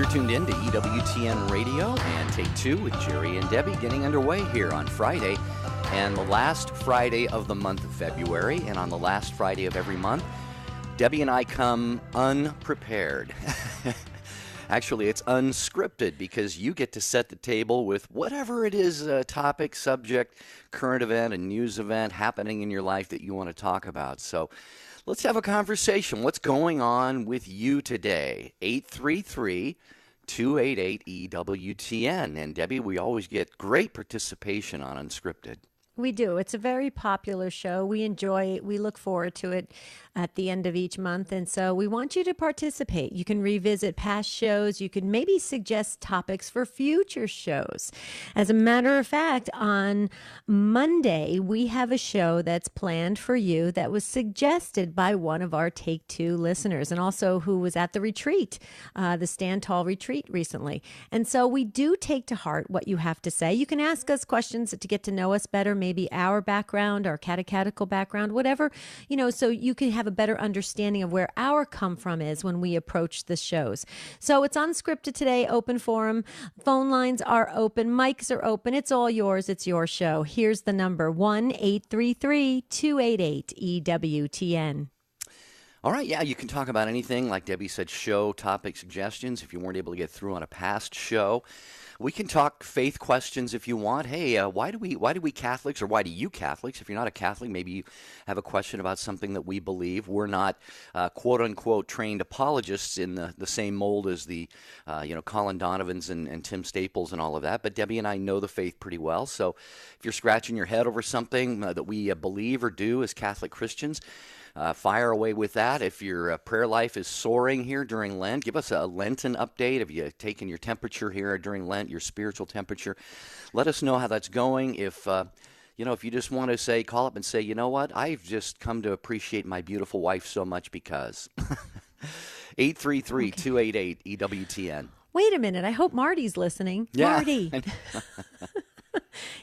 You're tuned in to EWTN Radio and Take Two with Jerry and Debbie, getting underway here on Friday and the last Friday of the month of February. And on the last Friday of every month, Debbie and I come unprepared. Actually, it's unscripted because you get to set the table with whatever it is, topic, subject, current event, a news event happening in your life that you want to talk about. So let's have a conversation. What's going on with you today? 833-288-EWTN. And Debbie, we always get great participation on Unscripted. We do. It's a very popular show. We enjoy it. We look forward to it at the end of each month. And so we want you to participate. You can revisit past shows. You can maybe suggest topics for future shows. As a matter of fact, on Monday, we have a show that's planned for you that was suggested by one of our Take Two listeners and also who was at the retreat, the Stand Tall retreat recently. And so we do take to heart what you have to say. You can ask us questions to get to know us better, maybe our background, our catechetical background, whatever, so you can have a better understanding of where our come from is when we approach the shows. So it's unscripted today, open forum. Phone lines are open. Mics are open. It's all yours. It's your show. Here's the number, 1-833-288-EWTN. All right, yeah, you can talk about anything. Like Debbie said, show topic suggestions. If you weren't able to get through on a past show, we can talk faith questions if you want. Hey, why do we Catholics, or why do you Catholics? If you're not a Catholic, maybe you have a question about something that we believe. We're not quote unquote trained apologists in the same mold as the Colin Donovans and Tim Staples and all of that. But Debbie and I know the faith pretty well. So if you're scratching your head over something that we believe or do as Catholic Christians, fire away with that. If your prayer life is soaring here during Lent, give us a Lenten update. Have you taken your temperature here during Lent, your spiritual temperature? Let us know how that's going. If if you just want to call up and say, you know what, I've just come to appreciate my beautiful wife so much because. 833-288-EWTN. Wait a minute. I hope Marty's listening. Yeah. Marty.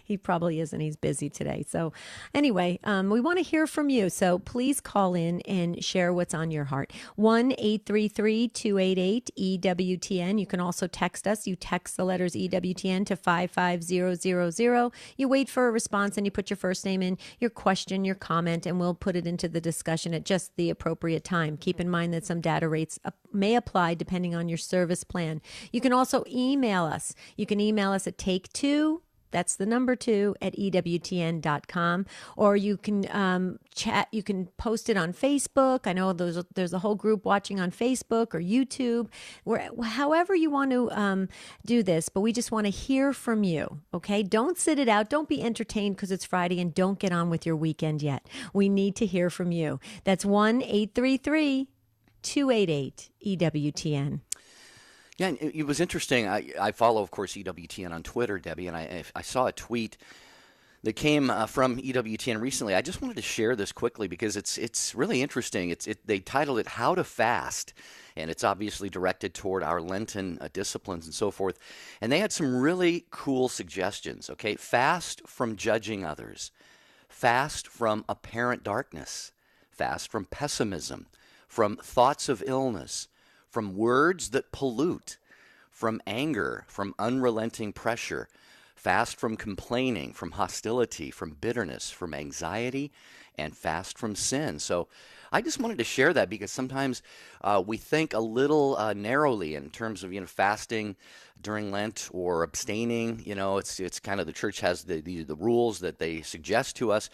He probably isn't. He's busy today. So anyway, we want to hear from you. So please call in and share what's on your heart. 1-833-288-EWTN. You can also text us. You text the letters EWTN to 55000. You wait for a response and you put your first name in, your question, your comment, and we'll put it into the discussion at just the appropriate time. Keep in mind that some data rates may apply depending on your service plan. You can also email us. You can email us at take2. That's the number 2 at EWTN.com. Or you can chat. You can post it on Facebook. I know there's a whole group watching on Facebook or YouTube, however you want to do this. But we just want to hear from you, okay? Don't sit it out. Don't be entertained because it's Friday, and don't get on with your weekend yet. We need to hear from you. That's 1-833-288-EWTN. Yeah, it was interesting. I follow, of course, EWTN on Twitter, Debbie, and I saw a tweet that came from EWTN recently. I just wanted to share this quickly because it's really interesting. They titled it "How to Fast," and it's obviously directed toward our Lenten disciplines and so forth. And they had some really cool suggestions. Okay, fast from judging others, fast from apparent darkness, fast from pessimism, from thoughts of illness, from words that pollute, from anger, from unrelenting pressure, fast from complaining, from hostility, from bitterness, from anxiety, and fast from sin. So I just wanted to share that because sometimes we think a little narrowly in terms of fasting during Lent or abstaining. It's kind of, the church has the rules that they suggest to us,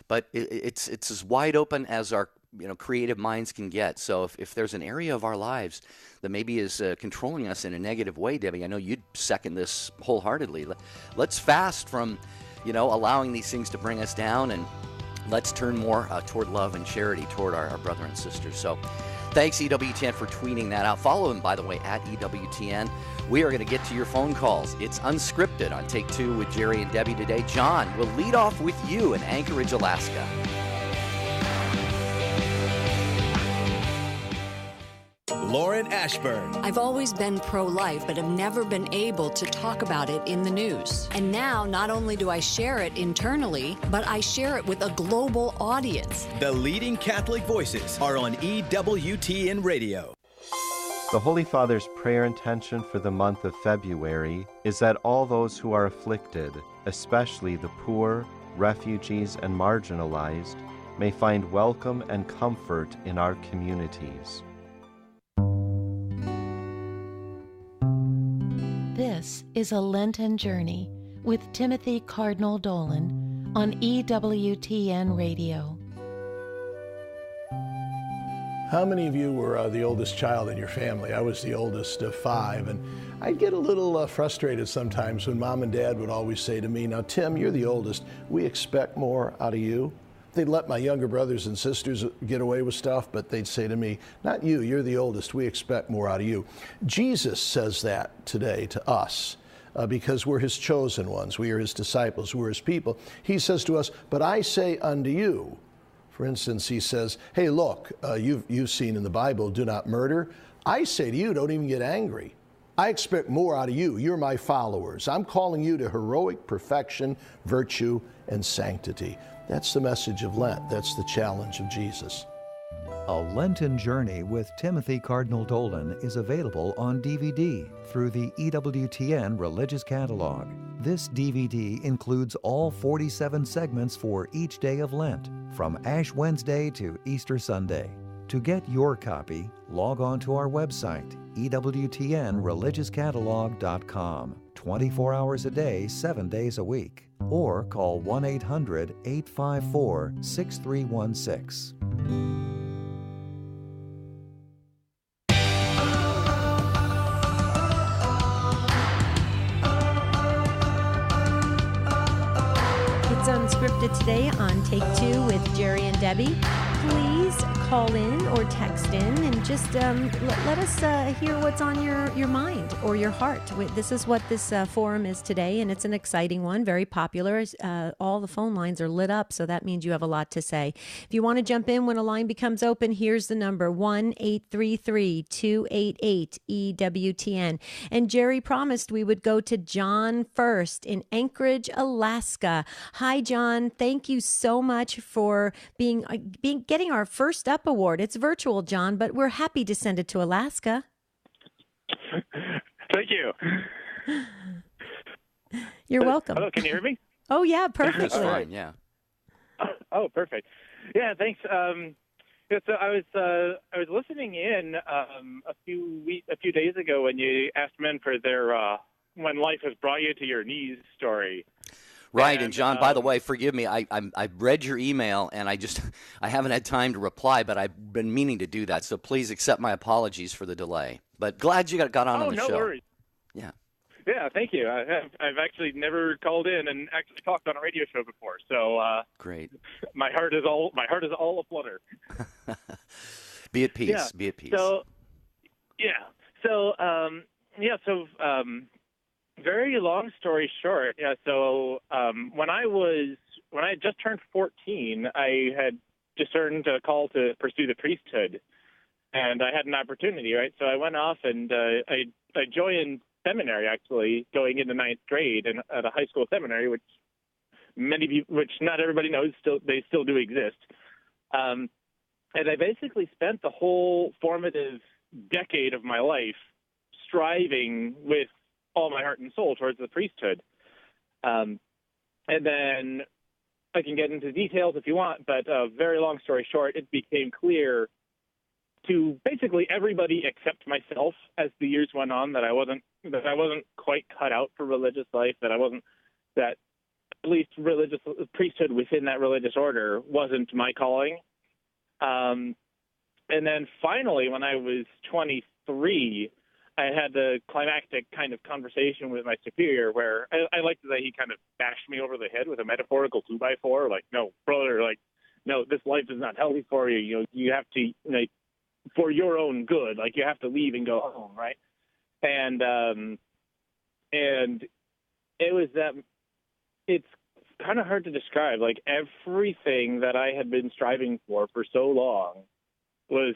but it's as wide open as our creative minds can get. So if there's an area of our lives that maybe is controlling us in a negative way, Debbie, I know you'd second this wholeheartedly. Let's fast from, allowing these things to bring us down, and let's turn more toward love and charity toward our brother and sisters. So thanks, EWTN, for tweeting that out. Follow them, by the way, at EWTN. We are going to get to your phone calls. It's Unscripted on Take Two with Jerry and Debbie today. John will lead off with you in Anchorage, Alaska. Lauren Ashburn. I've always been pro-life, but have never been able to talk about it in the news. And now, not only do I share it internally, but I share it with a global audience. The leading Catholic voices are on EWTN Radio. The Holy Father's prayer intention for the month of February is that all those who are afflicted, especially the poor, refugees, and marginalized, may find welcome and comfort in our communities. This is a Lenten Journey with Timothy Cardinal Dolan on EWTN Radio. How many of you were the oldest child in your family? I was the oldest of 5, and I'd get a little frustrated sometimes when Mom and Dad would always say to me, "Now, Tim, you're the oldest. We expect more out of you." They'd let my younger brothers and sisters get away with stuff, but they'd say to me, "Not you, you're the oldest. We expect more out of you." Jesus says that today to us because we're his chosen ones. We are his disciples. We're his people. He says to us, "But I say unto you," for instance, he says, "Hey, look, you've seen in the Bible, do not murder. I say to you, don't even get angry. I expect more out of you. You're my followers. I'm calling you to heroic perfection, virtue, and sanctity." That's the message of Lent. That's the challenge of Jesus. A Lenten Journey with Timothy Cardinal Dolan is available on DVD through the EWTN Religious Catalog. This DVD includes all 47 segments for each day of Lent, from Ash Wednesday to Easter Sunday. To get your copy, log on to our website, EWTNReligiousCatalog.com, 24 hours a day, 7 days a week, or call 1-800-854-6316. It's Unscripted today on Take 2 with Jerry and Debbie. Please call in or text in and just let us hear what's on your mind or your heart. This is what this forum is today, and it's an exciting one, very popular. All the phone lines are lit up, so that means you have a lot to say. If you want to jump in when a line becomes open, here's the number, 1-833-288-EWTN. And Jerry promised we would go to John first in Anchorage, Alaska. Hi, John. Thank you so much for getting our First Up award. It's virtual, John, but we're happy to send it to Alaska. Thank you. You're welcome. Hello, can you hear me? Oh, yeah, perfectly. That's fine, yeah. Oh, perfect. Yeah, thanks. So I was listening in a few days ago when you asked men for their when life has brought you to your knees story. Right, and John, by the way, forgive me. I read your email, and I haven't had time to reply, but I've been meaning to do that. So please accept my apologies for the delay. But glad you got on the show. Oh, no worries. Yeah. Yeah, thank you. I've actually never called in and actually talked on a radio show before. So great. My heart is all aflutter. Be at peace. Yeah. Be at peace. So very long story short, so when I had just turned 14, I had discerned a call to pursue the priesthood, and I had an opportunity, right? So I went off and I joined seminary, actually, going into 9th grade and at a high school seminary, which not everybody knows, they still do exist. And I basically spent the whole formative decade of my life striving with all my heart and soul towards the priesthood. And then I can get into details if you want, but very long story short, it became clear to basically everybody except myself as the years went on that I wasn't quite cut out for religious life, that at least religious priesthood within that religious order wasn't my calling. And then finally, when I was 23, I had the climactic kind of conversation with my superior where I like to say he kind of bashed me over the head with a metaphorical 2x4, like, "No, brother, like, no, this life is not healthy for you. You know, you have to, like, for your own good, like, you have to leave and go home," right? And it was that, it's kind of hard to describe, like, everything that I had been striving for so long was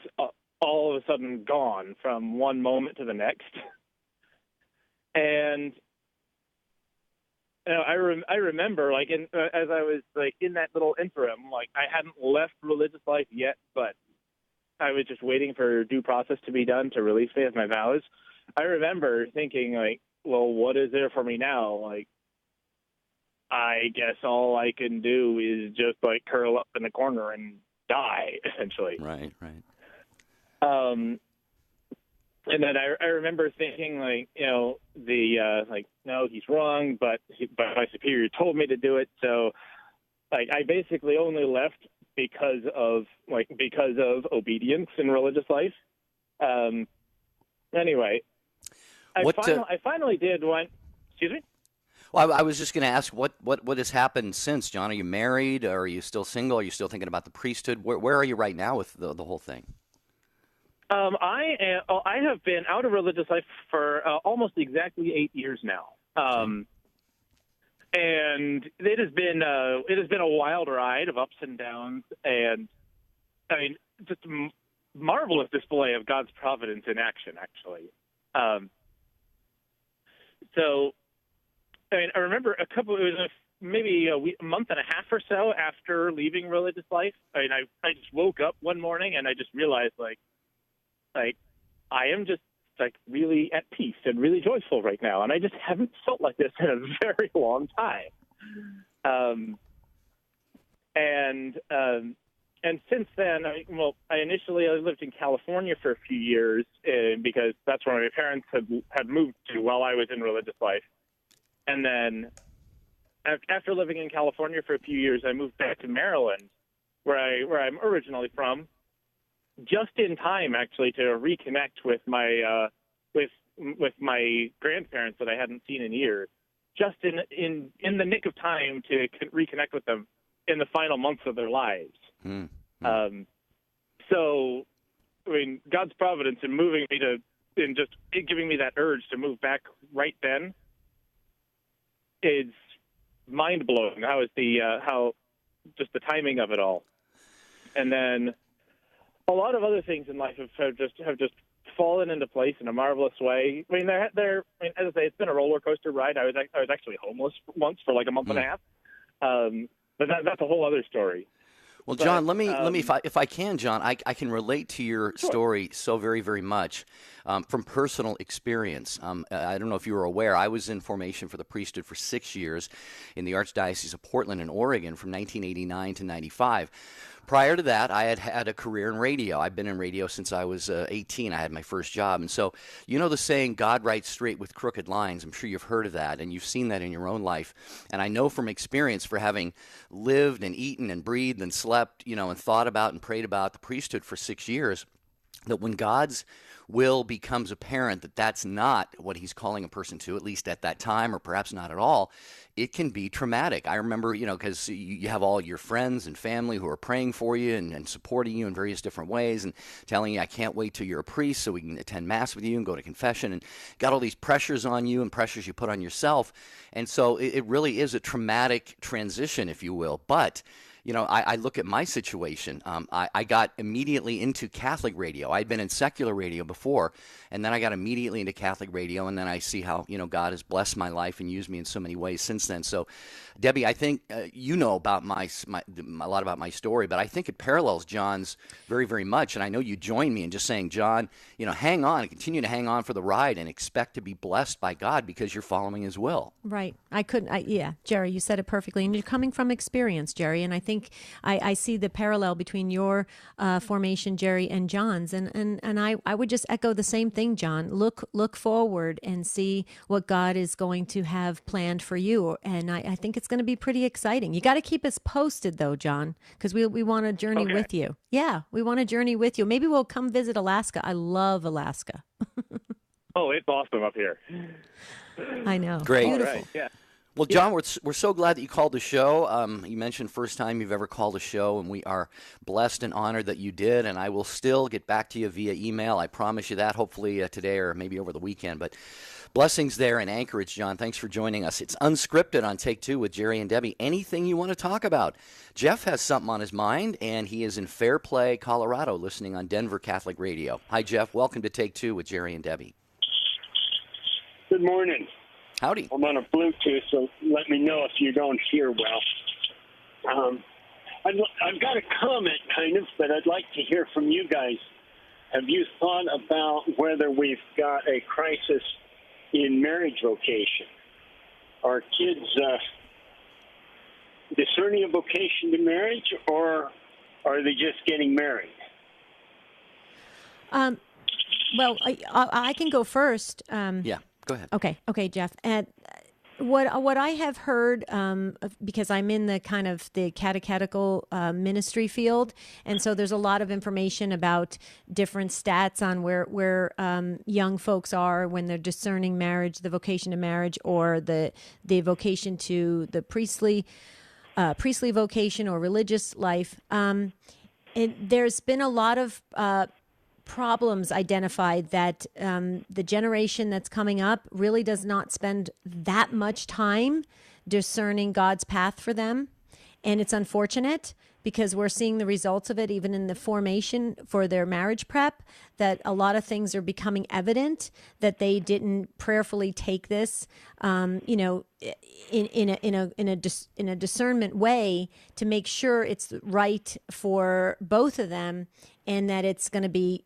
all of a sudden gone from one moment to the next. And I remember, like, as I was, like, in that little interim, like, I hadn't left religious life yet, but I was just waiting for due process to be done to release me of my vows, I remember thinking, like, well, what is there for me now? Like, I guess all I can do is just, like, curl up in the corner and die, essentially. Right, right. And then I remember thinking, like, you know, like, no, he's wrong, but my superior told me to do it. So, like, I basically only left because of obedience in religious life. Anyway, I finally did one. Excuse me? Well, I was just going to ask what has happened since, John? Are you married? Or are you still single? Are you still thinking about the priesthood? Where are you right now with the whole thing? I have been out of religious life for almost exactly 8 years now, and it has been a wild ride of ups and downs, and I mean, just a marvelous display of God's providence in action, actually. So, I mean, I remember it was maybe a month and a half or so after leaving religious life. I mean, I just woke up one morning and I just realized, like I am just, like, really at peace and really joyful right now, and I just haven't felt like this in a very long time. And since then, I initially lived in California for a few years because that's where my parents had moved to while I was in religious life. And then after living in California for a few years, I moved back to Maryland, where I'm originally from, just in time, actually, to reconnect with my with my grandparents that I hadn't seen in years. Just in the nick of time to reconnect with them in the final months of their lives. Mm-hmm. So, I mean, God's providence in moving me and just giving me that urge to move back right then is mind blowing. How just the timing of it all, and then a lot of other things in life have just fallen into place in a marvelous way. I mean, as I say, it's been a roller coaster ride. I was actually homeless once for like a month and a half, but that's a whole other story. Well, John, let me, if I can, John, I can relate to your story so very, very much from personal experience. I don't know if you were aware, I was in formation for the priesthood for 6 years in the Archdiocese of Portland in Oregon from 1989 to 95. Prior to that, I had a career in radio. I've been in radio since I was 18. I had my first job. And so, you know the saying, God writes straight with crooked lines. I'm sure you've heard of that, and you've seen that in your own life. And I know from experience, for having lived and eaten and breathed and slept, and thought about and prayed about the priesthood for 6 years, that when God's will becomes apparent that that's not what he's calling a person to, at least at that time, or perhaps not at all, it can be traumatic. I remember, because you have all your friends and family who are praying for you and supporting you in various different ways and telling you, I can't wait till you're a priest so we can attend Mass with you and go to confession, and got all these pressures on you and pressures you put on yourself. And so it really is a traumatic transition, if you will. But I look at my situation. I got immediately into Catholic radio. I'd been in secular radio before, and then I got immediately into Catholic radio, and then I see how, God has blessed my life and used me in so many ways since then. So, Debbie, I think you know about a lot about my story, but I think it parallels John's very, very much. And I know you join me in just saying, John, hang on and continue to hang on for the ride and expect to be blessed by God because you're following his will. Right. Jerry, you said it perfectly. And you're coming from experience, Jerry, and I think I see the parallel between your formation, Jerry, and John's, and I would just echo the same thing, John. Look forward and see what God is going to have planned for you, and I think it's going to be pretty exciting. You got to keep us posted, though, John, because we want to journey with you. Yeah, we want to journey with you. Maybe we'll come visit Alaska. I love Alaska. Oh, it's awesome up here. I know. Great. Beautiful. Right, yeah. Well, John, we're so glad that you called the show. You mentioned first time you've ever called a show, and we are blessed and honored that you did. And I will still get back to you via email. I promise you that, hopefully today or maybe over the weekend. But blessings there in Anchorage, John. Thanks for joining us. It's Unscripted on Take Two with Jerry and Debbie. Anything you want to talk about. Jeff has something on his mind, and he is in Fairplay, Colorado, listening on Denver Catholic Radio. Hi, Jeff. Welcome to Take Two with Jerry and Debbie. Good morning. Howdy. I'm on a Bluetooth, so let me know if you don't hear well. I've got a comment, kind of, but I'd like to hear from you guys. Have you thought about whether we've got a crisis in marriage vocation? Are kids discerning a vocation to marriage, or are they just getting married? Well, I can go first. Yeah, go ahead. Okay, Jeff. And what I have heard, because I'm in the kind of the catechetical ministry field, and so there's a lot of information about different stats on where young folks are when they're discerning marriage, the vocation to marriage, or the vocation to the priestly vocation or religious life. There's been a lot of problems identified that the generation that's coming up really does not spend that much time discerning God's path for them. And it's unfortunate because we're seeing the results of it even in the formation for their marriage prep, that a lot of things are becoming evident that they didn't prayerfully take this, in a discernment way to make sure it's right for both of them and that it's going to be,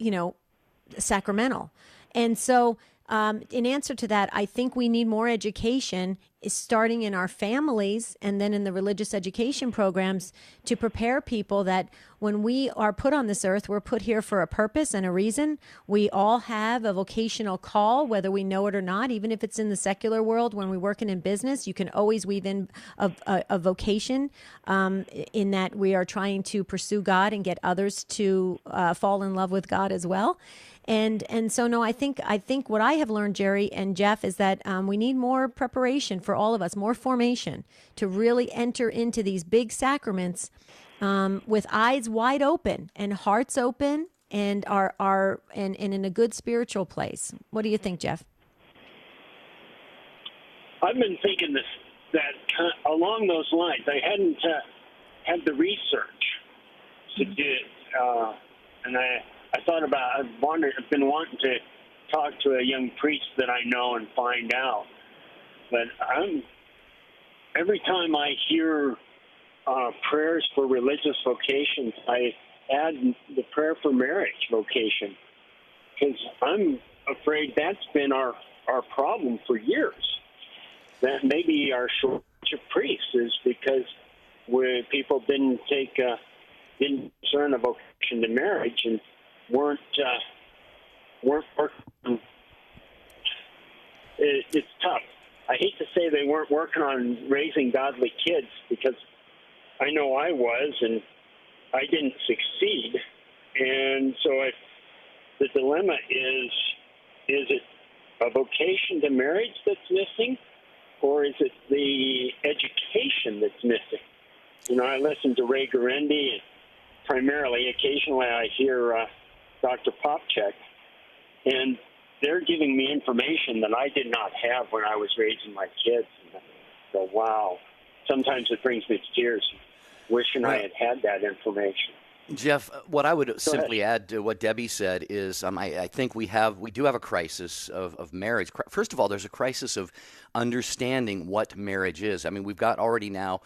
sacramental. And so in answer to that, I think we need more education starting in our families and then in the religious education programs to prepare people that when we are put on this earth, we're put here for a purpose and a reason. We all have a vocational call, whether we know it or not, even if it's in the secular world. When we're working in business, you can always weave in a vocation in that we are trying to pursue God and get others to fall in love with God as well. And so, no, I think what I have learned, Jerry and Jeff, is that we need more preparation for all of us, more formation to really enter into these big sacraments with eyes wide open and hearts open and and in a good spiritual place. What do you think, Jeff? I've been thinking along those lines. I hadn't had the research to do it, and I thought about. I've been wanting to talk to a young priest that I know and find out. But every time I hear prayers for religious vocations, I add the prayer for marriage vocation, because I'm afraid that's been our problem for years. That maybe our shortage of priests is because people didn't discern a vocation to marriage and weren't working. It's tough. I hate to say they weren't working on raising godly kids, because I know I was, and I didn't succeed. And so the dilemma is it a vocation to marriage that's missing, or is it the education that's missing? I listen to Ray Guarendi, and primarily, occasionally I hear Dr. Popchak, and they're giving me information that I did not have when I was raising my kids. And I go, wow. Sometimes it brings me to tears, wishing I had that information. Jeff, what I would simply add to what Debbie said is I think we do have a crisis of marriage. First of all, there's a crisis of understanding what marriage is. I mean, we've got already now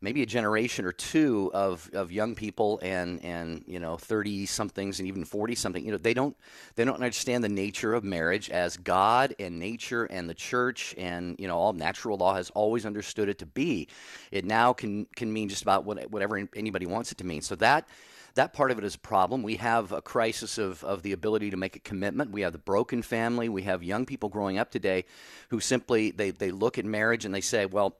maybe a generation or two of young people and 30-somethings and even 40-something. They don't understand the nature of marriage as God and nature and the church and all natural law has always understood it to be. It now can mean just about whatever anybody wants it to mean. So that part of it is a problem. We have a crisis of the ability to make a commitment. We have the broken family. We have young people growing up today who simply they look at marriage and they say, well,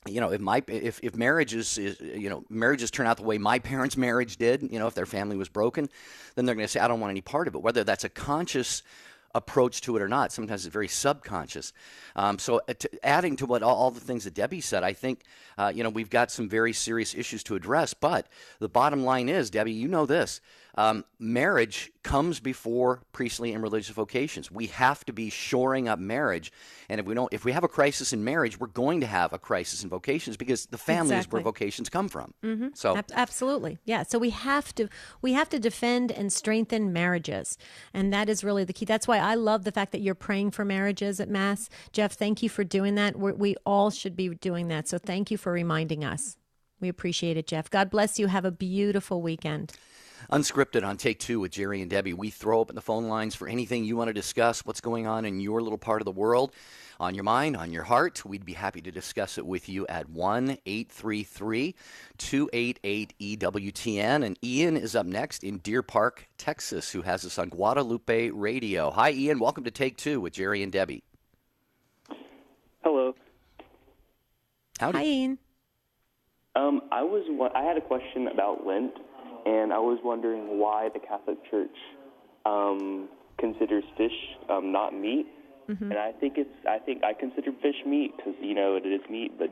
if marriages turn out the way my parents' marriage did, if their family was broken, then they're going to say, I don't want any part of it. Whether that's a conscious approach to it or not, sometimes it's very subconscious. So adding to what all the things that Debbie said, I think, we've got some very serious issues to address. But the bottom line is, Debbie, you know this. Marriage comes before priestly and religious vocations. We have to be shoring up marriage, and if we have a crisis in marriage, we're going to have a crisis in vocations because the family is where vocations come from. Mm-hmm. So absolutely, yeah. So we have to defend and strengthen marriages, and that is really the key. That's why I love the fact that you're praying for marriages at Mass, Jeff. Thank you for doing that. We all should be doing that. So thank you for reminding us. We appreciate it, Jeff. God bless you. Have a beautiful weekend. Unscripted on Take Two with Jerry and Debbie. We throw open the phone lines for anything you want to discuss, what's going on in your little part of the world, on your mind, on your heart. We'd be happy to discuss it with you at 1-833-288-EWTN. And Ian is up next in Deer Park, Texas, who has us on Guadalupe Radio. Hi, Ian. Welcome to Take Two with Jerry and Debbie. Hello. Howdy. Hi, Ian. I had a question about Lent, and I was wondering why the Catholic Church considers fish not meat. Mm-hmm. And I consider fish meat because it is meat. But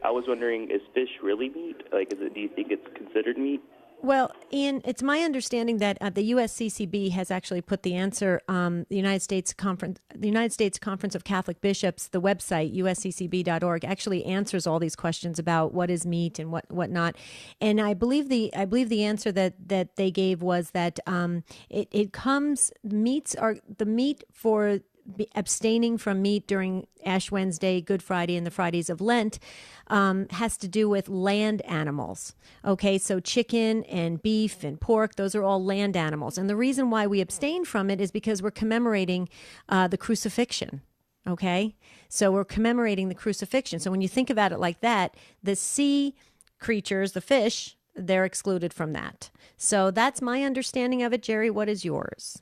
I was wondering, is fish really meat? Do you think it's considered meat? Well, Ian, it's my understanding that the USCCB has actually put the answer. The United States Conference of Catholic Bishops, the website usccb.org, actually answers all these questions about what is meat and what not. And I believe the answer that they gave was that meats are the meat for abstaining from meat during Ash Wednesday, Good Friday, and the Fridays of Lent has to do with land animals. Okay, so chicken and beef and pork, those are all land animals. And the reason why we abstain from it is because we're commemorating the crucifixion. Okay, so we're commemorating the crucifixion. So when you think about it like that, the sea creatures, the fish, they're excluded from that. So that's my understanding of it. Jerry, what is yours?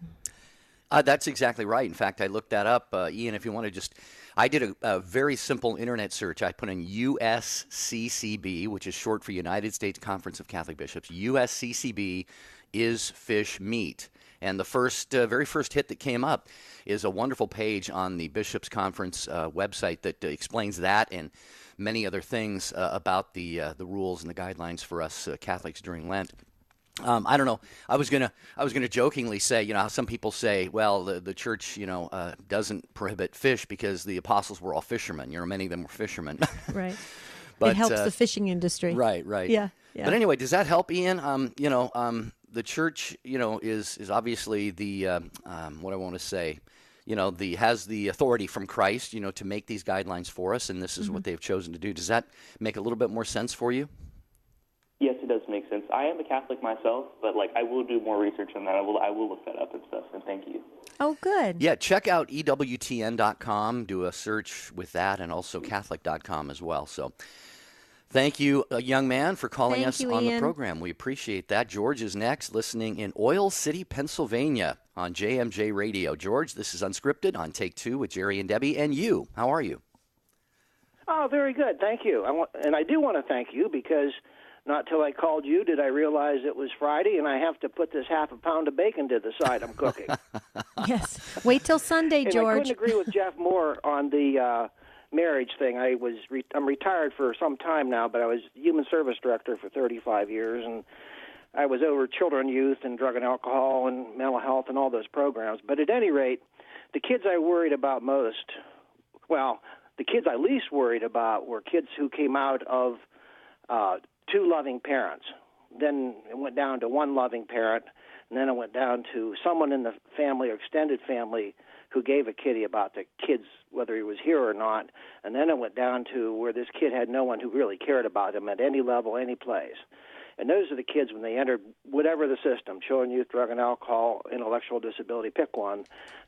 That's exactly right. In fact, I looked that up. Ian, if you want to I did a very simple internet search. I put in USCCB, which is short for United States Conference of Catholic Bishops. USCCB is fish meat. And the very first hit that came up is a wonderful page on the Bishops' Conference website that explains that and many other things about the rules and the guidelines for us Catholics during Lent. I don't know. I was gonna jokingly say, how some people say, well, the church, doesn't prohibit fish because the apostles were all fishermen. Many of them were fishermen. Right. But it helps the fishing industry. Right. Yeah. But anyway, does that help, Ian? The church, is obviously the what I want to say, has the authority from Christ, to make these guidelines for us, and this is what they've chosen to do. Does that make a little bit more sense for you? Yes, it does make sense. I am a Catholic myself, but I will do more research on that. I will look that up and stuff. And thank you. Oh, good. Yeah, check out EWTN.com. Do a search with that, and also Catholic.com as well. So, thank you, young man, for calling us on the program. We appreciate that. George is next, listening in Oil City, Pennsylvania, on JMJ Radio. George, this is Unscripted on Take Two with Jerry and Debbie, and you. How are you? Oh, very good. Thank you. I do want to thank you because not till I called you did I realize it was Friday, and I have to put this half a pound of bacon to the side I'm cooking. Yes. Wait till Sunday, and George. I couldn't agree with Jeff more on the marriage thing. I'm retired for some time now, but I was human service director for 35 years, and I was over children, youth, and drug and alcohol and mental health and all those programs. But at any rate, the kids I worried about most, the kids I least worried about were kids who came out of two loving parents. Then it went down to one loving parent, and then it went down to someone in the family or extended family who gave a kitty about the kids, whether he was here or not. And then it went down to where this kid had no one who really cared about him at any level, any place. And those are the kids when they entered whatever the system, children, youth, drug and alcohol, intellectual disability, pick one,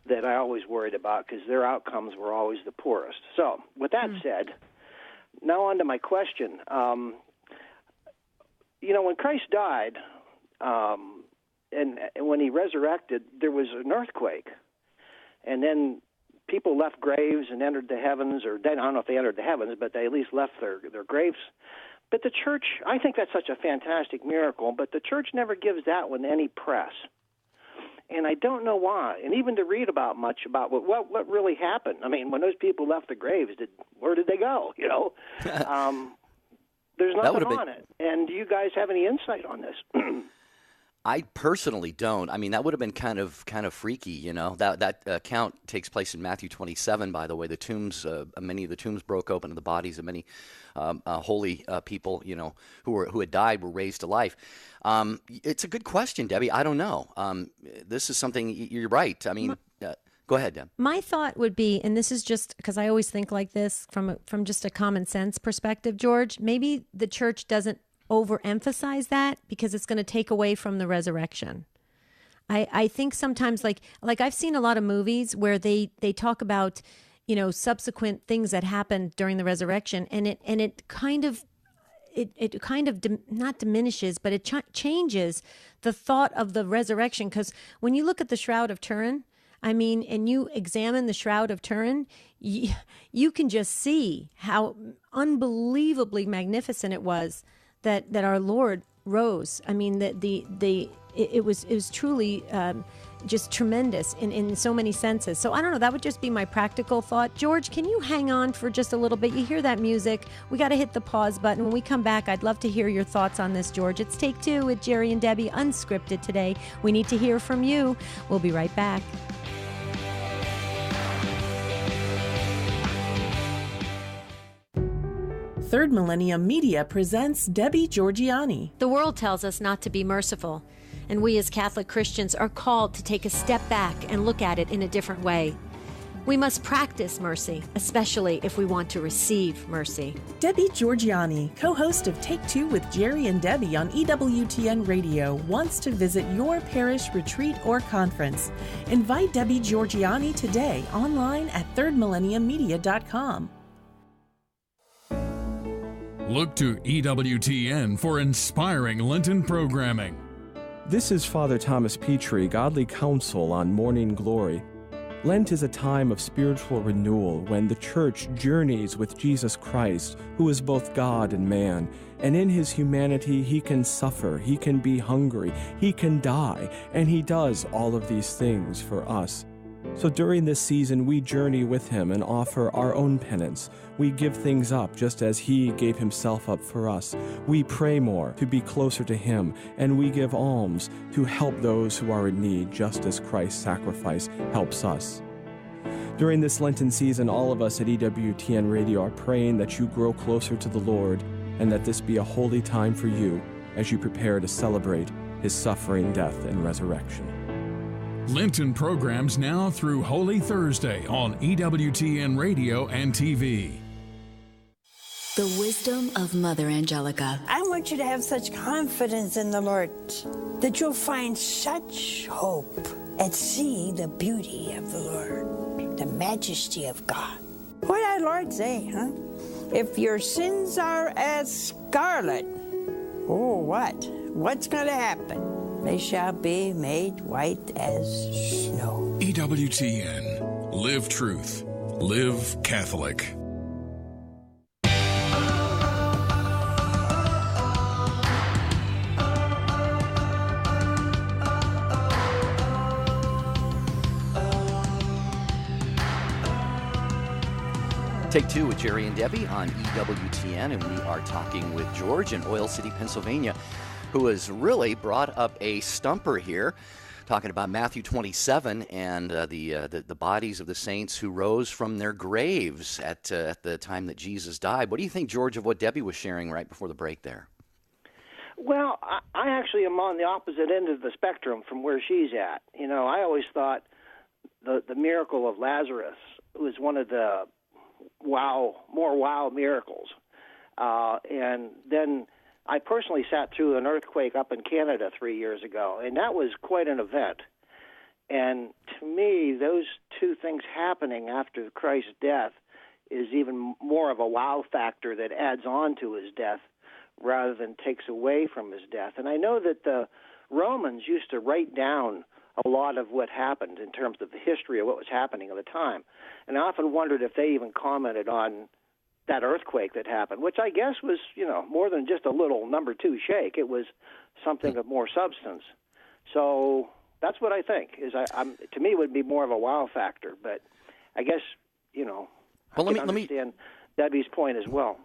that I always worried about because their outcomes were always the poorest. So with that said, now on to my question. When Christ died and when he resurrected, there was an earthquake. And then people left graves and entered the heavens, or I don't know if they entered the heavens, but they at least left their graves. But the church, I think that's such a fantastic miracle, but the church never gives that one any press. And I don't know why. And even to read about what really happened. I mean, when those people left the graves, where did they go? There's nothing on it. And do you guys have any insight on this? I personally don't. I mean, that would have been kind of freaky, That account takes place in Matthew 27. By the way, the tombs, many of the tombs broke open, and the bodies of many holy people, who had died, were raised to life. It's a good question, Debbie. I don't know. This is something you're right. I mean, Go ahead, Deb. My thought would be, and this is just because I always think like this from just a common sense perspective, George, maybe the church doesn't overemphasize that because it's going to take away from the resurrection. I think sometimes like I've seen a lot of movies where they talk about, subsequent things that happened during the resurrection, and it kind of not diminishes, but it changes the thought of the resurrection. Because when you look at the Shroud of Turin, and you examine the Shroud of Turin, you can just see how unbelievably magnificent it was that our Lord rose. It was truly just tremendous in so many senses. So I don't know, that would just be my practical thought. George, can you hang on for just a little bit? You hear that music. We got to hit the pause button. When we come back, I'd love to hear your thoughts on this, George. It's Take Two with Jerry and Debbie, Unscripted today. We need to hear from you. We'll be right back. Third Millennium Media presents Debbie Georgianni. The world tells us not to be merciful, and we as Catholic Christians are called to take a step back and look at it in a different way. We must practice mercy, especially if we want to receive mercy. Debbie Georgianni, co-host of Take Two with Jerry and Debbie on EWTN Radio, wants to visit your parish, retreat, or conference. Invite Debbie Georgianni today online at thirdmillenniummedia.com. Look to EWTN for inspiring Lenten programming. This is Father Thomas Petrie, Godly Counsel on Morning Glory. Lent is a time of spiritual renewal when the Church journeys with Jesus Christ, who is both God and man. And in his humanity, he can suffer, he can be hungry, he can die, and he does all of these things for us. So during this season, we journey with him and offer our own penance. We give things up just as he gave himself up for us. We pray more to be closer to him, and we give alms to help those who are in need, just as Christ's sacrifice helps us. During this Lenten season, all of us at EWTN Radio are praying that you grow closer to the Lord and that this be a holy time for you as you prepare to celebrate his suffering, death, and resurrection. Lenten programs now through Holy Thursday on EWTN Radio and TV. The wisdom of Mother Angelica. I want you to have such confidence in the Lord that you'll find such hope and see the beauty of the Lord, the majesty of God. What did our Lord say, huh? If your sins are as scarlet, oh, what? What's going to happen? They shall be made white as snow. EWTN. Live truth. Live Catholic. Take Two with Jerry and Debbie on EWTN, and we are talking with George in Oil City, Pennsylvania, who has really brought up a stumper here, talking about Matthew 27 and the bodies of the saints who rose from their graves at the time that Jesus died. What do you think, George, of what Debbie was sharing right before the break there? Well, I actually am on the opposite end of the spectrum from where she's at. I always thought the miracle of Lazarus was one of the more wow miracles. And then I personally sat through an earthquake up in Canada 3 years ago, and that was quite an event. And to me, those two things happening after Christ's death is even more of a wow factor that adds on to his death rather than takes away from his death. And I know that the Romans used to write down a lot of what happened in terms of the history of what was happening at the time. And I often wondered if they even commented on that earthquake that happened, which I guess was, more than just a little number 2 shake. It was something of more substance. So that's what I think. To me, it would be more of a wow factor. But I guess, I can understand Debbie's point as well.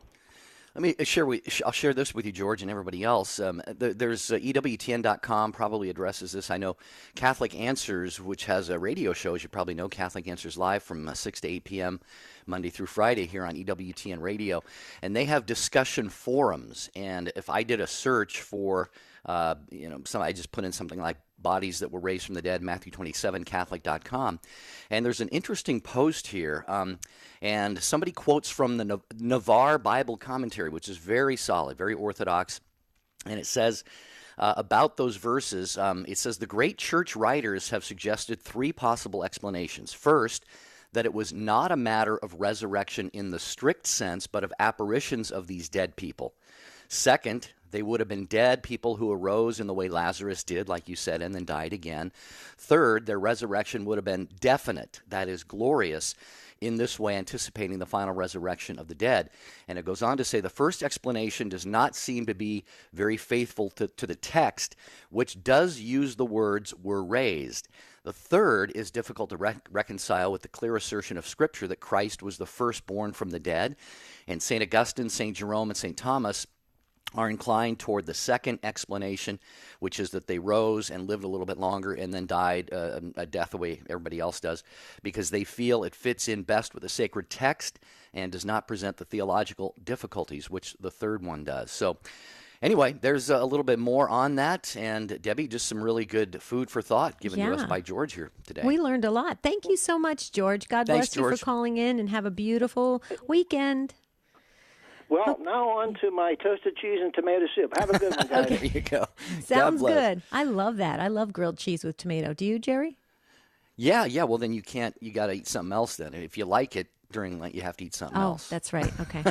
I'll share this with you, George, and everybody else. There's EWTN.com probably addresses this. I know Catholic Answers, which has a radio show, as you probably know, Catholic Answers Live from 6 to 8 p.m. Monday through Friday here on EWTN Radio. And they have discussion forums. And if I did a search for I just put in something like bodies that were raised from the dead, Matthew 27, Catholic.com. And there's an interesting post here. And somebody quotes from the Navarre Bible Commentary, which is very solid, very orthodox. And it says about those verses, it says, the great church writers have suggested three possible explanations. First, that it was not a matter of resurrection in the strict sense, but of apparitions of these dead people. Second, they would have been dead people who arose in the way Lazarus did, like you said, and then died again. Third, their resurrection would have been definite, that is, glorious, in this way anticipating the final resurrection of the dead. And it goes on to say the first explanation does not seem to be very faithful to the text, which does use the words were raised. The third is difficult to reconcile with the clear assertion of Scripture that Christ was the firstborn from the dead. And St. Augustine, St. Jerome, and St. Thomas are inclined toward the second explanation, which is that they rose and lived a little bit longer and then died a death the way everybody else does, because they feel it fits in best with the sacred text and does not present the theological difficulties, which the third one does. So anyway, there's a little bit more on that. And Debbie, just some really good food for thought given to us by George here today. We learned a lot. Thank you so much, George. God bless you for calling in, and have a beautiful weekend. Well, now on to my toasted cheese and tomato soup. Have a good one, guys. There you go. Sounds good. I love that. I love grilled cheese with tomato. Do you, Jerry? Yeah. Well, then you got to eat something else then. If you like it during Lent, you have to eat something else. Oh, that's right. Okay.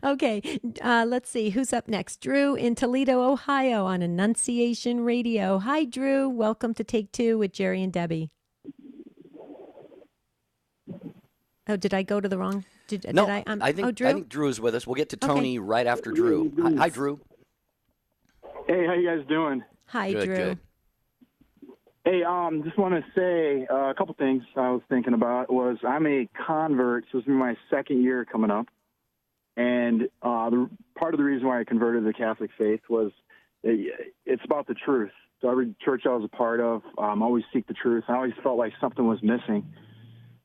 Okay. Let's see. Who's up next? Drew in Toledo, Ohio on Annunciation Radio. Hi, Drew. Welcome to Take Two with Jerry and Debbie. Oh, did I go to the wrong? I think Drew is with us. We'll get to Tony right after Drew. Hi, Drew. Hey, how you guys doing? Hi, Drew. Good. Hey, just want to say a couple things I was thinking about. I'm a convert, so this is my second year coming up. And part of the reason why I converted to the Catholic faith was it's about the truth. So every church I was a part of, always seek the truth. I always felt like something was missing.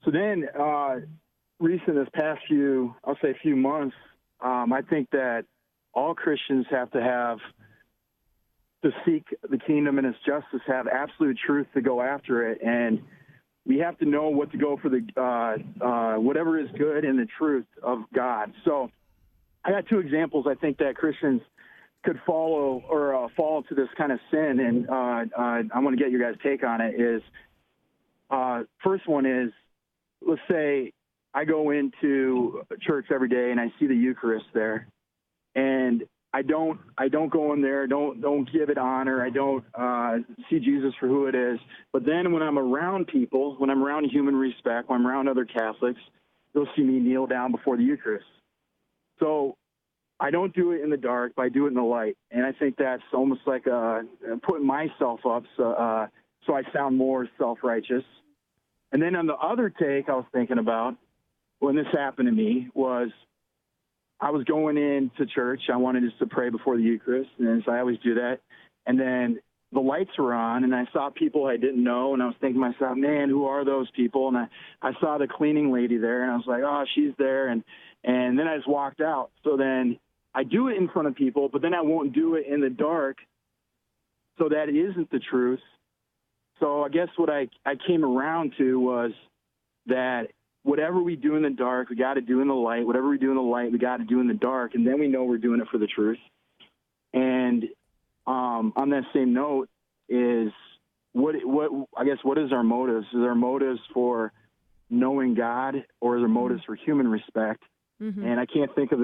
So then, this past few months, I think that all Christians have to seek the kingdom and its justice, have absolute truth to go after it, and we have to know what to go for whatever is good in the truth of God. So I got two examples I think that Christians could follow or fall into this kind of sin, and I want to get your guys' take on it. First one is, let's say I go into church every day and I see the Eucharist there, and I don't go in there, don't give it honor. I don't see Jesus for who it is. But then when I'm around people, when I'm around human respect, when I'm around other Catholics, you'll see me kneel down before the Eucharist. So I don't do it in the dark, but I do it in the light. And I think that's almost like putting myself up so I sound more self-righteous. And then on the other take I was thinking about when this happened to me was I was going into church. I wanted just to pray before the Eucharist, and so I always do that. And then the lights were on, and I saw people I didn't know, and I was thinking to myself, man, who are those people? And I saw the cleaning lady there, and I was like, oh, she's there. And then I just walked out. So then I do it in front of people, but then I won't do it in the dark, so that isn't the truth. So I guess what I came around to was that whatever we do in the dark, we got to do in the light. Whatever we do in the light, we got to do in the dark, and then we know we're doing it for the truth. And on that same note is what is our motives? Is our motives for knowing God, or is our motives for human respect? Mm-hmm. And I can't think of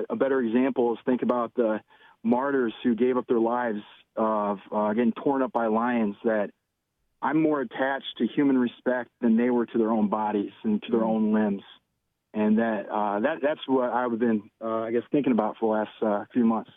a better example is think about the martyrs who gave up their lives of getting torn up by lions. That I'm more attached to human respect than they were to their own bodies and to their own limbs. And that's what I've been, thinking about for the last few months.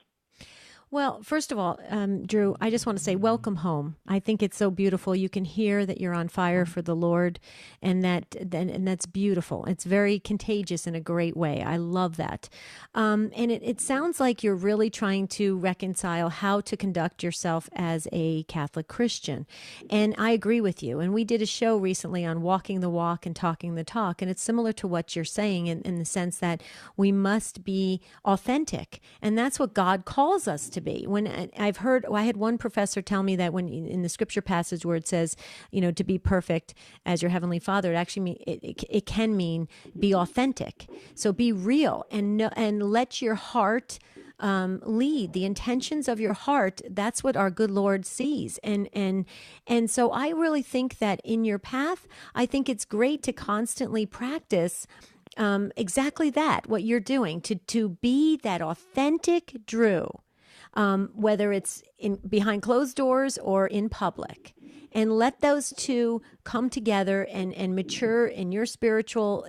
Well, first of all, Drew, I just want to say welcome home. I think it's so beautiful. You can hear that you're on fire for the Lord, and that's beautiful. It's very contagious in a great way. I love that. And it sounds like you're really trying to reconcile how to conduct yourself as a Catholic Christian. And I agree with you. And we did a show recently on walking the walk and talking the talk, and it's similar to what you're saying in the sense that we must be authentic. And that's what God calls us to be. When I had one professor tell me that when in the scripture passage where it says, to be perfect as your heavenly Father, it actually it can mean be authentic. So be real and let your heart lead. The intentions of your heart, that's what our good Lord sees. And so I really think that in your path, I think it's great to constantly practice exactly that, what you're doing, to be that authentic Drew, whether it's behind closed doors or in public. And let those two come together and mature in your spiritual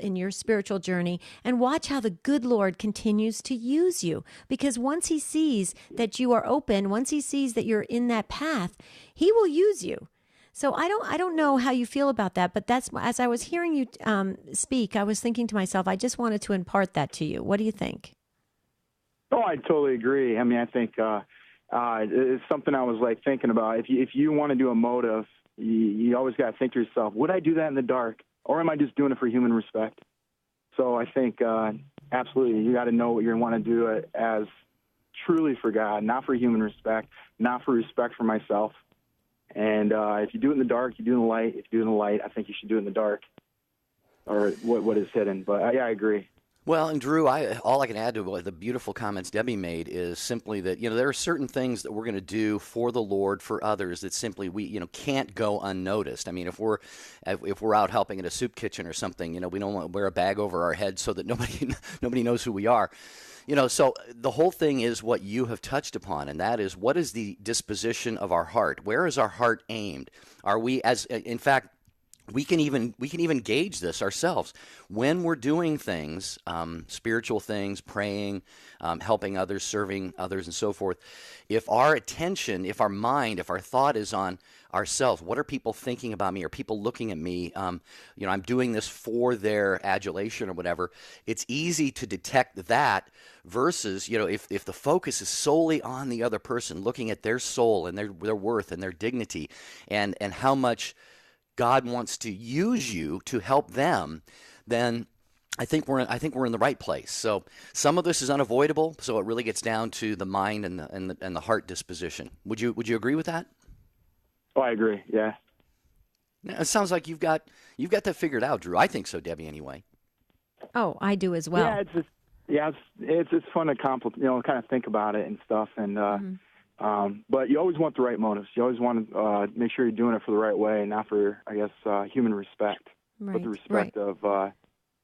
journey, and watch how the good Lord continues to use you. Because once he sees that you are open, once he sees that you're in that path, he will use you. So I don't know how you feel about that, but that's, as I was hearing you speak, I was thinking to myself, I just wanted to impart that to you. What do you think? Oh, I totally agree. I mean, I think it's something I was thinking about. If you want to do a motive, you always got to think to yourself, would I do that in the dark, or am I just doing it for human respect? So I think absolutely, you got to know what you want to do it as truly for God, not for human respect, not for respect for myself. And if you do it in the dark, you do it in the light. If you do it in the light, I think you should do it in the dark, or what is hidden. But yeah, I agree. Well, and Drew, all I can add to the beautiful comments Debbie made is simply that, there are certain things that we're going to do for the Lord, for others, that simply we, can't go unnoticed. I mean, if we're out helping in a soup kitchen or something, we don't want to wear a bag over our head so that nobody knows who we are. So the whole thing is what you have touched upon, and that is, what is the disposition of our heart? Where is our heart aimed? Are we, in fact, we can even gauge this ourselves when we're doing things, spiritual things, praying, helping others, serving others, and so forth. If our attention, if our mind, if our thought is on ourselves, what are people thinking about me? Are people looking at me? I'm doing this for their adulation or whatever. It's easy to detect that versus, if the focus is solely on the other person, looking at their soul and their worth and their dignity, and how much God wants to use you to help them, then I think we're in the right place. So some of this is unavoidable. So it really gets down to the mind and the heart disposition. Would you agree with that? Oh, I agree. Yeah. It sounds like you've got that figured out, Drew. I think so, Debbie. Anyway. Oh, I do as well. Yeah, it's just fun to kind of think about it and stuff, and. But you always want the right motives. You always want to make sure you're doing it for the right way, and not for, I guess, human respect, but the respect of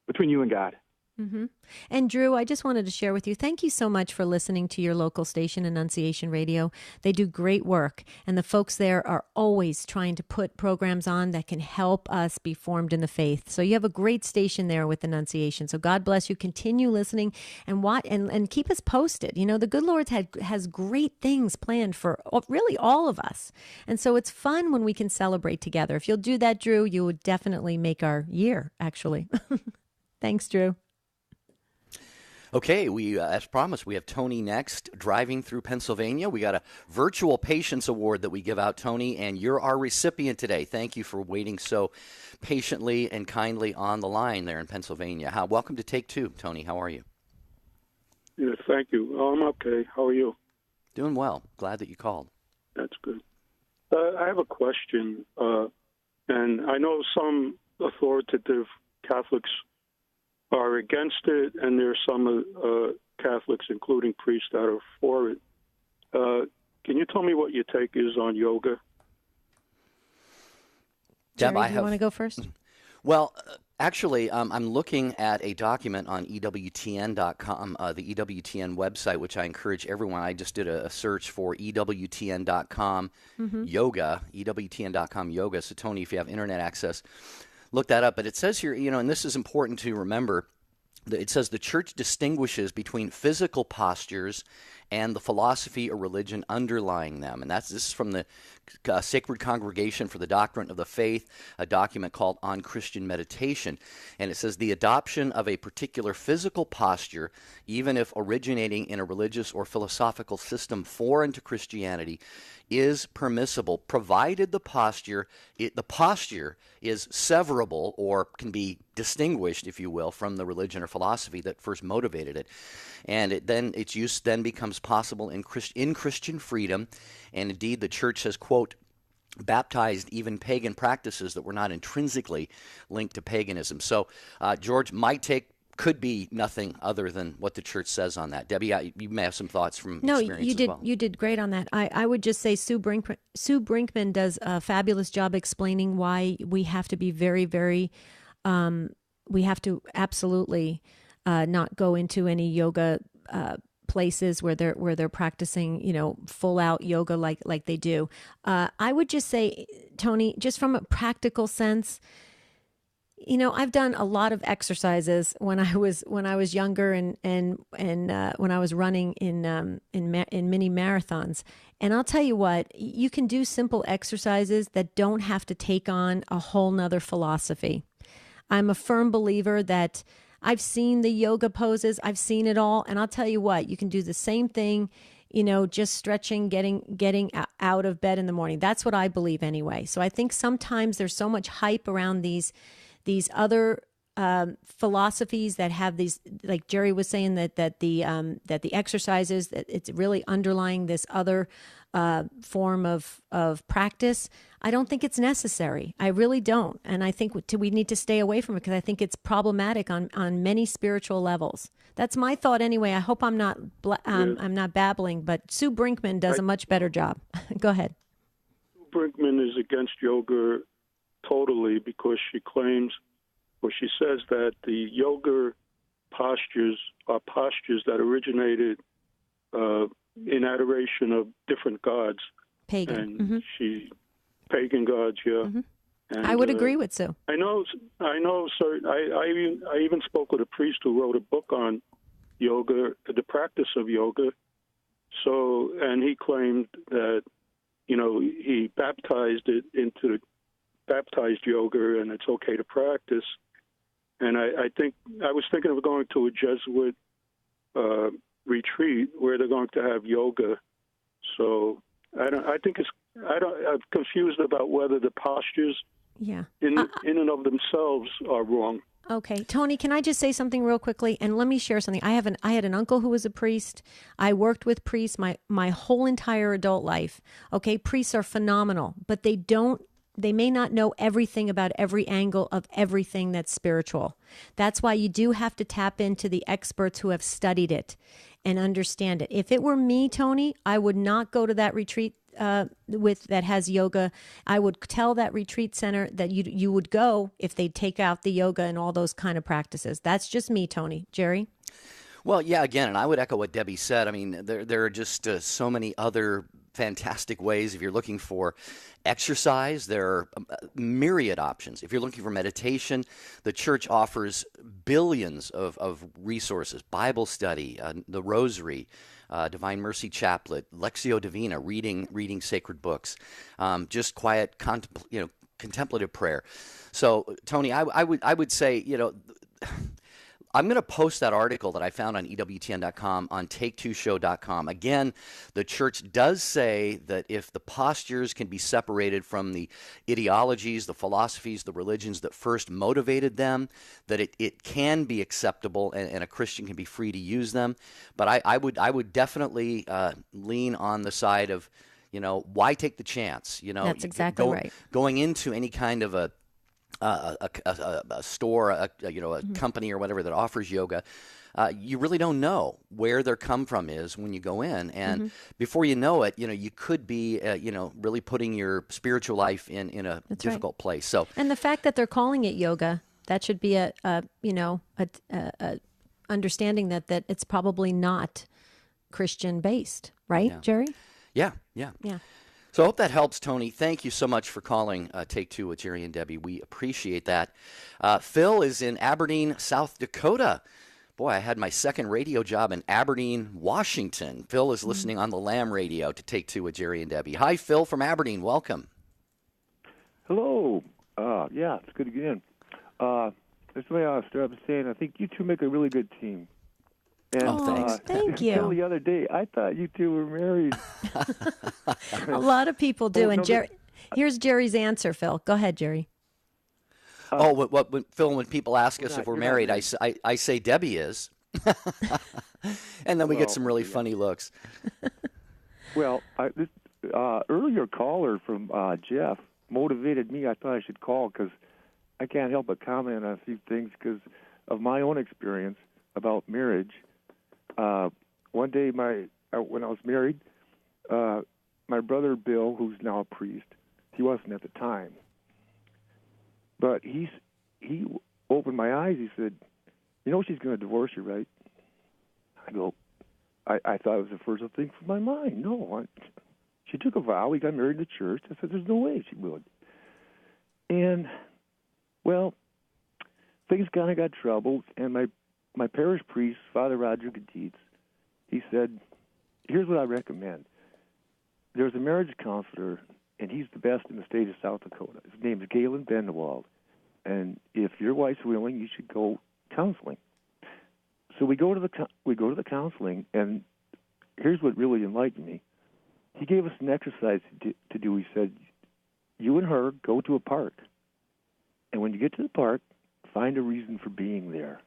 between you and God. Mm-hmm. And Drew, I just wanted to share with you, thank you so much for listening to your local station, Annunciation Radio. They do great work, and the folks there are always trying to put programs on that can help us be formed in the faith. So you have a great station there with Annunciation. So God bless you. Continue listening and keep us posted. The good Lord has great things planned for really all of us. And so it's fun when we can celebrate together. If you'll do that, Drew, you would definitely make our year, actually. Thanks, Drew. Okay, as promised, we have Tony next, driving through Pennsylvania. We got a virtual patience award that we give out, Tony, and you're our recipient today. Thank you for waiting so patiently and kindly on the line there in Pennsylvania. Welcome to Take Two, Tony. How are you? Yes, thank you. I'm okay. How are you? Doing well. Glad that you called. That's good. I have a question, and I know some authoritative Catholics are against it, and there's some Catholics, including priests, that are for it. Can you tell me what your take is on yoga? Jerry, do you want to go first? Well, actually, I'm looking at a document on EWTN.com, the EWTN website, which I encourage everyone. I just did a search for EWTN.com yoga, EWTN.com yoga. So, Tony, if you have internet access, look that up. But it says here, and this is important to remember, that it says the church distinguishes between physical postures and the philosophy or religion underlying them. And this is from the Sacred Congregation for the Doctrine of the Faith, a document called On Christian Meditation. And it says the adoption of a particular physical posture, even if originating in a religious or philosophical system foreign to Christianity, is permissible, provided the posture is severable or can be distinguished, if you will, from the religion or philosophy that first motivated it. And its use then becomes possible in Christian freedom. And indeed, the church has, quote, baptized even pagan practices that were not intrinsically linked to paganism. So, George, my take could be nothing other than what the church says on that. Debbie, you may have some thoughts from experience you did. as well. You did great on that. I would just say Sue Brinkman does a fabulous job explaining why we have to be very, very. We have to absolutely not go into any yoga places where they're practicing, full out yoga like they do. I would just say, Tony, just from a practical sense. I've done a lot of exercises when I was younger and when I was running in mini marathons. And I'll tell you what, you can do simple exercises that don't have to take on a whole nother philosophy. I'm a firm believer that I've seen the yoga poses, I've seen it all, and I'll tell you what, you can do the same thing. Just stretching, getting out of bed in the morning. That's what I believe anyway. So I think sometimes there's so much hype around these other philosophies that have these, like Jerry was saying, that the exercises, that it's really underlying this other form of practice. I don't think it's necessary. I really don't, and I think we need to stay away from it because I think it's problematic on many spiritual levels. That's my thought anyway. I hope I'm not babbling, but Sue Brinkman does a much better job. Go ahead. Sue Brinkman is against yoga totally because she says that the yoga postures are postures that originated in adoration of different gods. Pagan. And pagan gods, yeah. Mm-hmm. And, I would agree with Sue. I know, sir. I even spoke with a priest who wrote a book on yoga, the practice of yoga. So, and he claimed that, he baptized yoga, and it's okay to practice. And I think I was thinking of going to a Jesuit retreat where they're going to have yoga. So I'm confused about whether the postures in and of themselves are wrong. Okay, Tony, can I just say something real quickly? And let me share something. I had an uncle who was a priest. I worked with priests my whole entire adult life. Okay, priests are phenomenal, but they may not know everything about every angle of everything that's spiritual. That's why you do have to tap into the experts who have studied it and understand it. If it were me, Tony, I would not go to that retreat that has yoga. I would tell that retreat center that you would go if they take out the yoga and all those kind of practices. That's just me, Tony. Jerry? Well, yeah, again, and I would echo what Debbie said. I mean, there are just so many other fantastic ways. If you're looking for exercise, there are myriad options. If you're looking for meditation, the church offers billions of resources: Bible study, the Rosary, Divine Mercy Chaplet, Lectio Divina, reading sacred books, just quiet, contemplative prayer. So, Tony, I would say, I'm going to post that article that I found on EWTN.com on take2show.com. Again, the church does say that if the postures can be separated from the ideologies, the philosophies, the religions that first motivated them, that it can be acceptable and a Christian can be free to use them. But I would definitely lean on the side of, why take the chance? That's exactly right. Going into any kind of a store, a company or whatever that offers yoga, you really don't know where their come from is when you go in, and before you know it, you could be, really putting your spiritual life in a difficult place. So, and the fact that they're calling it yoga, that should be a understanding that it's probably not Christian based, right, Jerry? Yeah. So I hope that helps, Tony. Thank you so much for calling Take Two with Jerry and Debbie. We appreciate that. Phil is in Aberdeen, South Dakota. Boy, I had my second radio job in Aberdeen, Washington. Phil is listening on the Lamb radio to Take Two with Jerry and Debbie. Hi, Phil from Aberdeen. Welcome. Hello. Yeah, it's good again. That's the way I'll start by saying I think you two make a really good team. And, thanks. Thank you. Until the other day, I thought you two were married. A lot of people do. And Jerry, here's Jerry's answer, Phil. Go ahead, Jerry. Phil, when people ask us if we're married, I say Debbie is. And then we get Well, some really yeah. funny looks. Well, this earlier caller from Jeff motivated me. I thought I should call because I can't help but comment on a few things because of my own experience about marriage. One day, when I was married, my brother Bill, who's now a priest, he wasn't at the time, but he opened my eyes. He said, "You know she's going to divorce you, right?" I go, I thought it was the first thing from my mind. No, she took a vow. We got married in the church. I said, "There's no way she would." And well, things kind of got troubled, and my parish priest, Father Roger Gaditz, he said, "Here's what I recommend. There's a marriage counselor, and he's the best in the state of South Dakota. His name is Galen Bendewald, and if your wife's willing, you should go counseling." So we go to the counseling, and here's what really enlightened me. He gave us an exercise to do. He said, "You and her go to a park, and when you get to the park, find a reason for being there."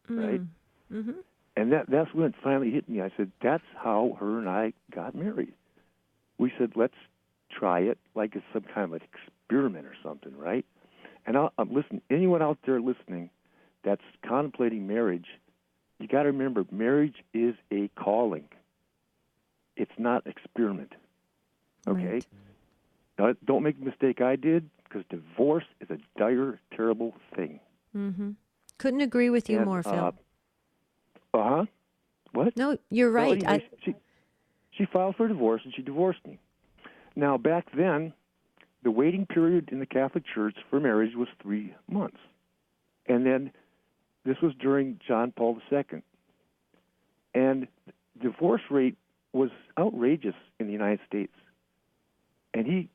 Right? Mm-hmm. And that's when it finally hit me. I said, that's how her and I got married. We said, let's try it like it's some kind of an experiment or something, right? And listen, anyone out there listening that's contemplating marriage, you got to remember, marriage is a calling. It's not experiment. Okay? Right. Now, don't make the mistake I did, because divorce is a dire, terrible thing. Mm-hmm. Couldn't agree with you more, Phil. What? No, you're right. Well, anyway, she filed for divorce, and she divorced me. Now, back then, the waiting period in the Catholic Church for marriage was 3 months. And then this was during John Paul II. And the divorce rate was outrageous in the United States. And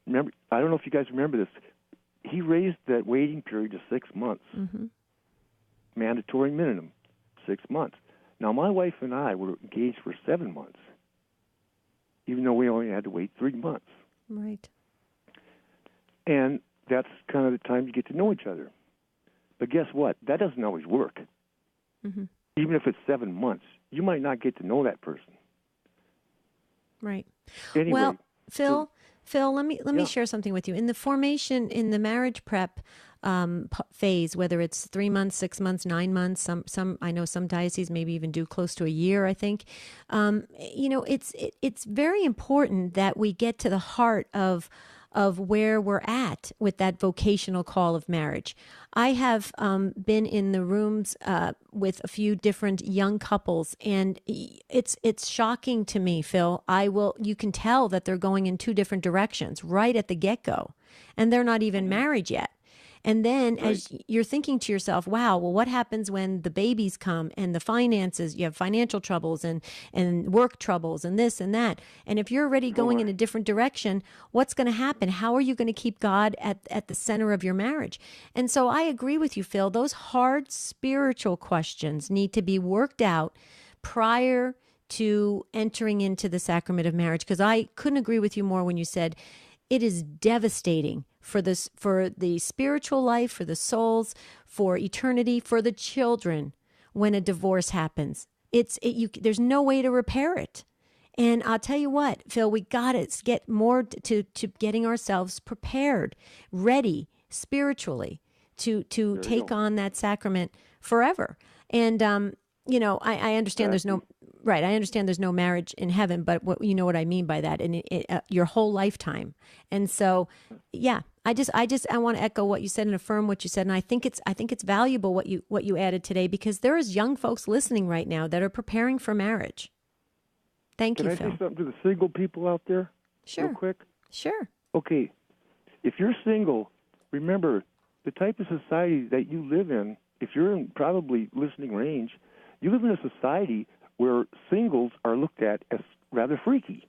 I don't know if you guys remember this, he raised that waiting period to 6 months. Mm-hmm. Mandatory minimum, 6 months. Now, my wife and I were engaged for 7 months, even though we only had to wait 3 months. Right. And that's kind of the time you get to know each other. But guess what? That doesn't always work. Mm-hmm. Even if it's 7 months, you might not get to know that person. Right. Anyway, well, Phil, let me share something with you. In the marriage prep phase, whether it's 3 months, 6 months, 9 months, some I know some dioceses maybe even do close to a year, I think. It's very important that we get to the heart of where we're at with that vocational call of marriage. I have been in the rooms with a few different young couples, and it's shocking to me, Phil. You can tell that they're going in two different directions right at the get-go, and they're not even married yet. And then as you're thinking to yourself, wow, well, what happens when the babies come and the finances, you have financial troubles and work troubles and this and that. And if you're already going in a different direction, what's going to happen? How are you going to keep God at the center of your marriage? And so I agree with you, Phil. Those hard spiritual questions need to be worked out prior to entering into the sacrament of marriage. Because I couldn't agree with you more when you said it is devastating for the spiritual life, for the souls, for eternity, for the children when a divorce happens. There's no way to repair it. And I'll tell you what, Phil, we got to get more to getting ourselves prepared, ready spiritually to take on that sacrament forever. And I understand there's no right. I understand there's no marriage in heaven, but you know what I mean by that, and your whole lifetime. And so, yeah, I want to echo what you said and affirm what you said, and I think it's valuable what you added today, because there is young folks listening right now that are preparing for marriage. Thank you, Phil. Can I say something to the single people out there? Sure. Real quick. Sure. Okay, if you're single, remember the type of society that you live in. If you're in probably listening range, you live in a society where singles are looked at as rather freaky.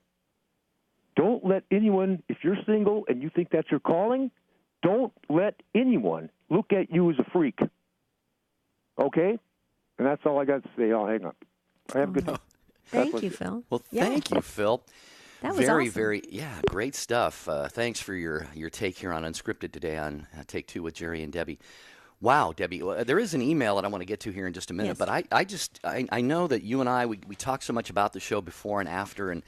Don't let anyone, if you're single and you think that's your calling, don't let anyone look at you as a freak. Okay? And that's all I got to say. I'll hang up. I have a good day. Thank you, Phil. Well, thank you, Phil. That was awesome. Great stuff. Thanks for your take here on Unscripted today on Take Two with Jerry and Debbie. Wow, Debbie, well, there is an email that I want to get to here in just a minute, Yes. but I know that you and I, we talk so much about the show before and after and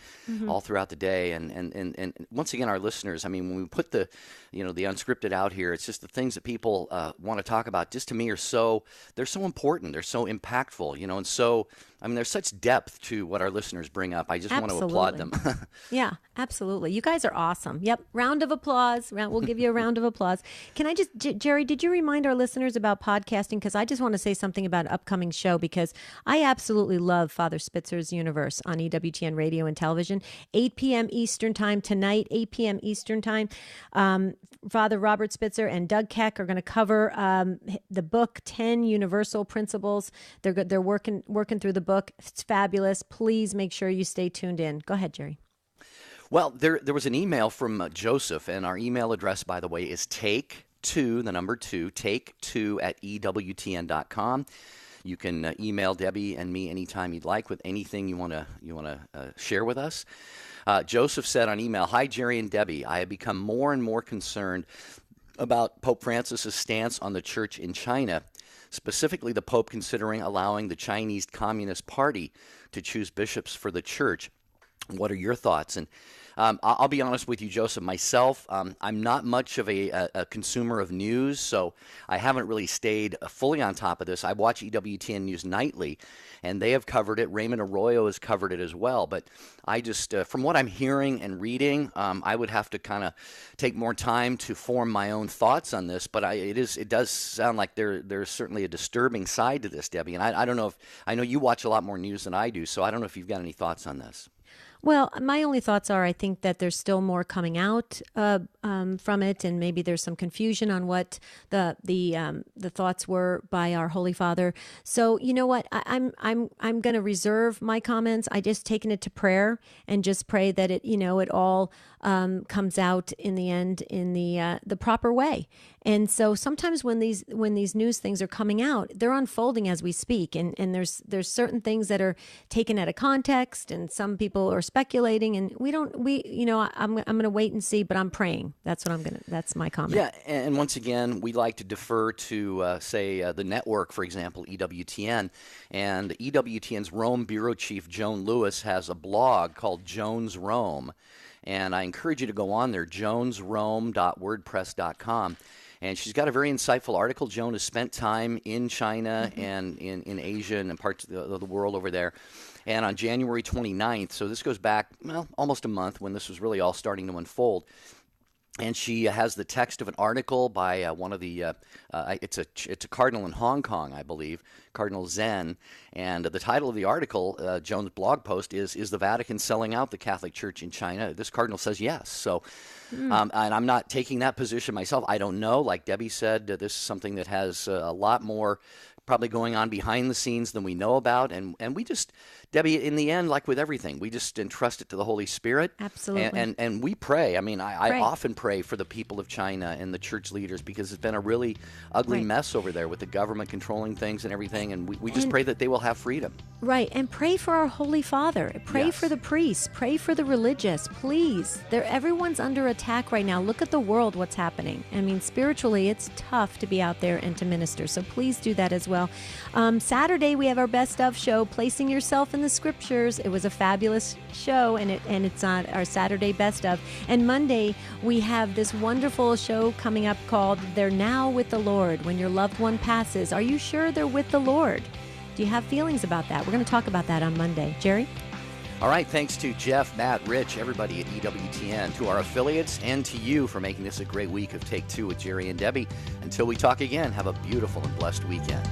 all throughout the day, and once again, our listeners, I mean, when we put the Unscripted out here, it's just the things that people want to talk about, just to me, they're so important, they're so impactful, and so, I mean, there's such depth to what our listeners bring up. I just want to applaud them. Yeah, absolutely. You guys are awesome. Yep. Round of applause. We'll give you a round of applause. Can I just, Jerry, did you remind our listeners about podcasting? Because I just want to say something about an upcoming show, because I absolutely love Father Spitzer's Universe on EWTN radio and television. 8 p.m. Eastern time tonight, 8 p.m. Eastern time. Father Robert Spitzer and Doug Keck are going to cover the book 10 Universal Principles. They're working through the book. It's fabulous. Please make sure you stay tuned in. Go ahead, Jerry. Well, there was an email from Joseph, and our email address, by the way, is take2 at EWTN.com. You can email Debbie and me anytime you'd like with anything you want to share with us. Joseph said on email, "Hi, Jerry and Debbie. I have become more and more concerned about Pope Francis's stance on the church in China, specifically the Pope considering allowing the Chinese Communist Party to choose bishops for the church. What are your thoughts?" And I'll be honest with you, Joseph, myself, I'm not much of a consumer of news, so I haven't really stayed fully on top of this. I watch EWTN News nightly, and they have covered it. Raymond Arroyo has covered it as well. But I just, from what I'm hearing and reading, I would have to kind of take more time to form my own thoughts on this. But it does sound like there's certainly a disturbing side to this, Debbie. And I don't know I know you watch a lot more news than I do, so I don't know if you've got any thoughts on this. Well, my only thoughts are I think that there's still more coming out from it, and maybe there's some confusion on what the thoughts were by our Holy Father. So you know what, I'm going to reserve my comments. I just taken it to prayer and just pray that it all comes out in the end in the proper way. And so sometimes when these news things are coming out, they're unfolding as we speak, and there's certain things that are taken out of context, and some people are speculating, and I'm going to wait and see, but I'm praying. That's my comment. Yeah, and once again, we like to defer to the network, for example, EWTN, and EWTN's Rome bureau chief Joan Lewis has a blog called Joan's Rome, and I encourage you to go on there, joansrome.wordpress.com. And she's got a very insightful article. Joan has spent time in China and in Asia and in parts of the world over there. And on January 29th, so this goes back, almost a month when this was really all starting to unfold. And she has the text of an article by one of the, it's a cardinal in Hong Kong, I believe, Cardinal Zen. And the title of the article, Joan's blog post, is the Vatican selling out the Catholic Church in China? This cardinal says yes. So, and I'm not taking that position myself. I don't know. Like Debbie said, this is something that has a lot more probably going on behind the scenes than we know about. And we just, Debbie, in the end, like with everything, we just entrust it to the Holy Spirit. Absolutely. And we pray. I mean, I often pray for the people of China and the church leaders, because it's been a really ugly mess over there with the government controlling things and everything. And we just pray that they will have freedom. Right. And pray for our Holy Father. Pray for the priests. Pray for the religious. Please. Everyone's under attack right now. Look at the world, what's happening. I mean, spiritually, it's tough to be out there and to minister. So please do that as well. Saturday, we have our Best Of show, Placing Yourself in the Scriptures. It was a fabulous show, and it's on our Saturday Best Of. And Monday, we have this wonderful show coming up called They're Now with the Lord, When Your Loved One Passes. Are you sure they're with the Lord? Do you have feelings about that? We're going to talk about that on Monday. Jerry? All right, thanks to Jeff, Matt, Rich, everybody at EWTN, to our affiliates, and to you for making this a great week of Take Two with Jerry and Debbie. Until we talk again, have a beautiful and blessed weekend.